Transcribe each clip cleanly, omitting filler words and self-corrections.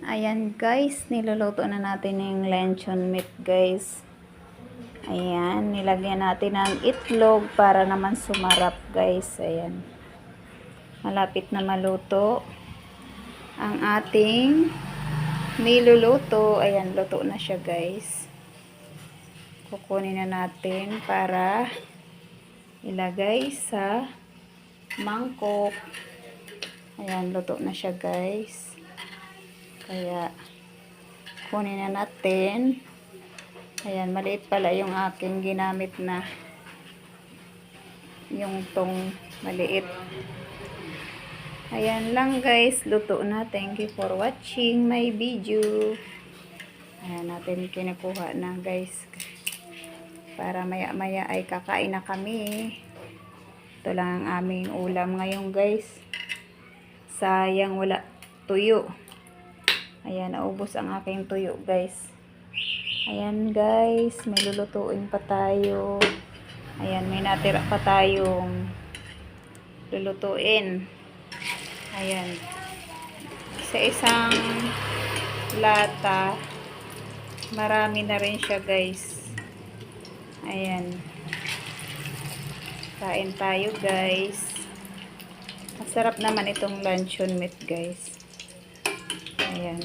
Ayan guys, niluluto na natin yung luncheon meat guys. Ayan, nilagyan natin ng itlog para naman sumarap guys. Ayan. Malapit na maluto ang ating niluluto. Ayan, luto na siya guys. Kukunin na natin para ilagay sa mangkok. Ayan, luto na siya guys. Kaya kunin na natin. Ayan, maliit pala yung aking ginamit na yung tong maliit. Ayan lang guys, luto na. Thank you for watching my video. Ayan, natin kinukuha na guys. Para maya maya ay kakain na kami. Ito lang ang aming ulam ngayon guys. Sayang wala tuyo. Ayan, naubos ang aking tuyo guys. Ayan guys, may lulutuin pa tayo. Ayan, may natira pa tayong lulutuin. Ayan. Sa isang lata, marami na rin siya guys. Ayan. Kain tayo guys. Masarap naman itong luncheon meat guys. Ayan.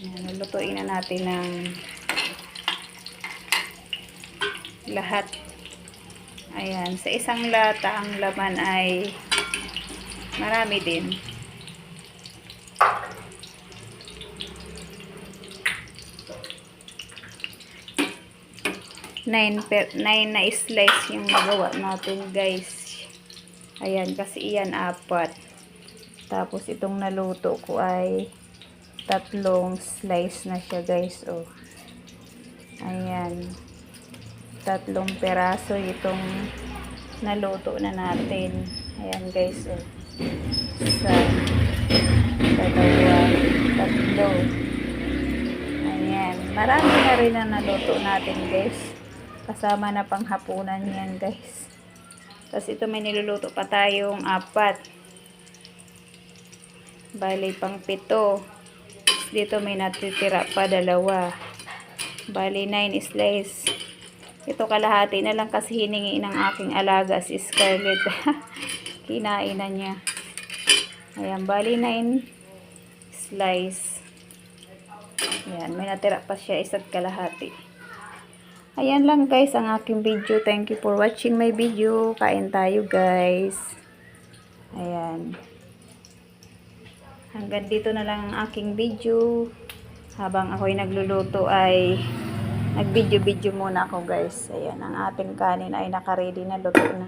Ayan, lulutuin na natin ng lahat. Ayan, sa isang lata ang laman ay marami din. 9 na slice yung magawa natin guys. Ayan, kasi iyan 4. Tapos itong naluto ko ay 3 slice na siya guys. Oh. Ayan. 3 peraso itong naluto na natin. Ayan guys. Oh. 1, 2, 3. Ayan. Marami na rin na naluto natin guys. Kasama na panghapunan yan guys. Tapos ito may niluluto pa tayong 4. Bali pang 7. Dito may natitira pa 2. Bali 9 slice. Ito kalahati na lang kasi hiningi ng aking alaga si Scarlett. Kinain na niya. Ayan, bali 9 slice. Ayan, may natira pa siya 1 kalahati. Ayan lang guys ang aking video. Thank you for watching my video. Kain tayo guys. Ayan. Hanggang dito na lang ang aking video. Habang ako'y nagluluto ay nag-video muna ako guys. Ayan, ang ating kanin ay naka-ready na, luto na.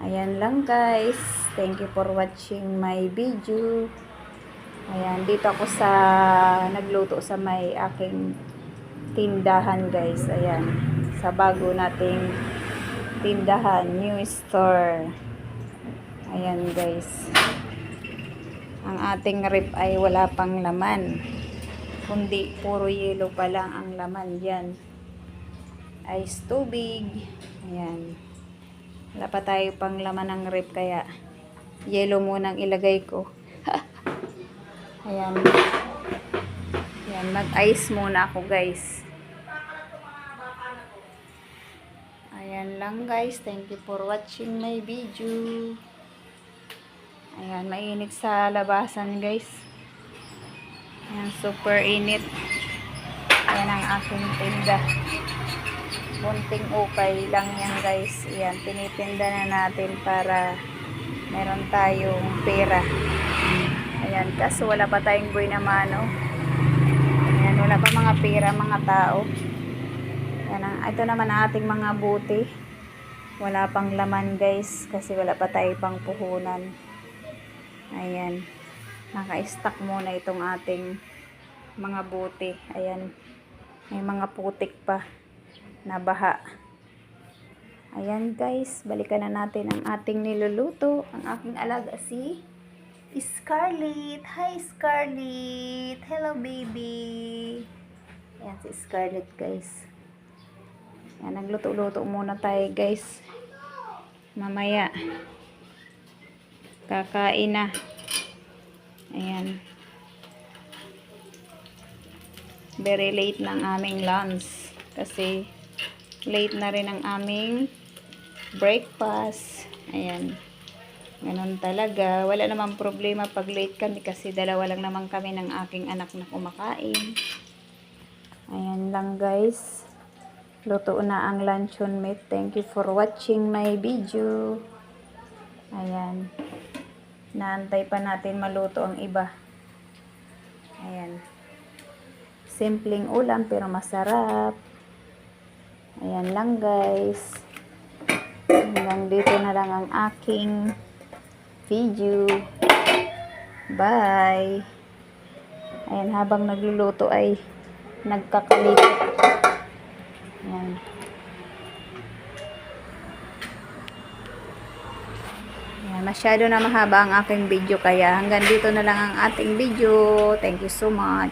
Ayan lang guys. Thank you for watching my video. Ayan, dito ako sa nagluto sa may aking tindahan guys. Ayan, sa bago nating tindahan, new store. Ayan guys. Ang ating rip ay wala pang laman. Kundi puro yelo pa lang ang laman yan. Ice tubig. Ayan. Wala pa tayo pang laman ng rip kaya yelo munang ilagay ko. Ayan. Ayan, mag-ice muna ako guys. Ayan lang guys. Thank you for watching my video. Ayan, mainit sa labasan guys. Ayan, super init. Ayan ang aking tinda. Bunting ukay lang yan guys. Ayan, tinitinda na natin para meron tayong pera. Ayan, kaso wala pa tayong buhay na mano. Ayan, wala pa mga pera, mga tao. Ayan, ito naman ang ating mga buti. Wala pang laman guys, kasi wala pa tayong pang puhunan. Ayan, naka-stack muna itong ating mga buti. Ayan, may mga putik pa na baha. Ayan guys, balikan na natin ang ating niluluto. Ang aking alaga si Scarlett. Hi Scarlett. Hello baby. Ayan si Scarlett guys. Ayan, nagluto-luto muna tayo guys. Mamaya kakain na. Ayan. Very late na ang aming lunch. Kasi late na rin ang aming breakfast. Ayan. Ganon talaga. Wala namang problema pag late kami kasi dalawa lang naman kami ng aking anak na kumakain. Ayan lang guys. Luto na ang luncheon meat. Thank you for watching my video. Ayan. Naantay pa natin maluto ang iba. Ayan. Simpleng ulam pero masarap. Ayan lang guys. Hanggang dito na lang ang aking video. Bye. Ayan, habang nagluluto ay nagkakalikot. Ayan. Ayan, masyado na mahaba ang aking video kaya hanggang dito na lang ang ating video. Thank you so much.